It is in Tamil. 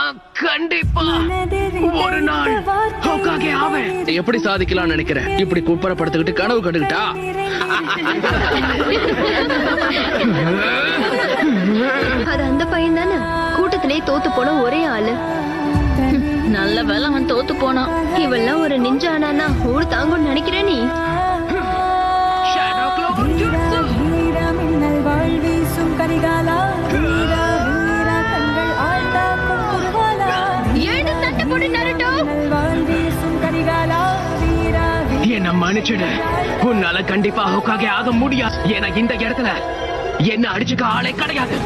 நான் கண்டிப்பா ஒரு நாள் ஹோக்காகே ஆவேன். எப்படி சாதிக்கலாம்னு நினைக்கிறேன்? இப்படி குப்பரப்படுத்திக்கிட்டு கனவு கண்டுகிட்டா? அது அந்த பையன் தானே கூட்டத்திலே தோத்து போன ஒரே ஆளு. நல்ல வேலை அவன் தோத்து போனான். இவெல்லாம் ஒரு நிஞ்சா ஆனானா ஊரு தாங்கும்னு நினைக்கிற நீ? Shadow clone jutsu. ஏடு சண்டை போடு நருட்டோ. என்ன மன்னிச்சிடு. உன்னால கண்டிப்பா ஹோக்காகே ஆக முடியாது. ஏன்னா இந்த இடத்துல என்ன அடிச்சுக்க ஆளே கிடையாது.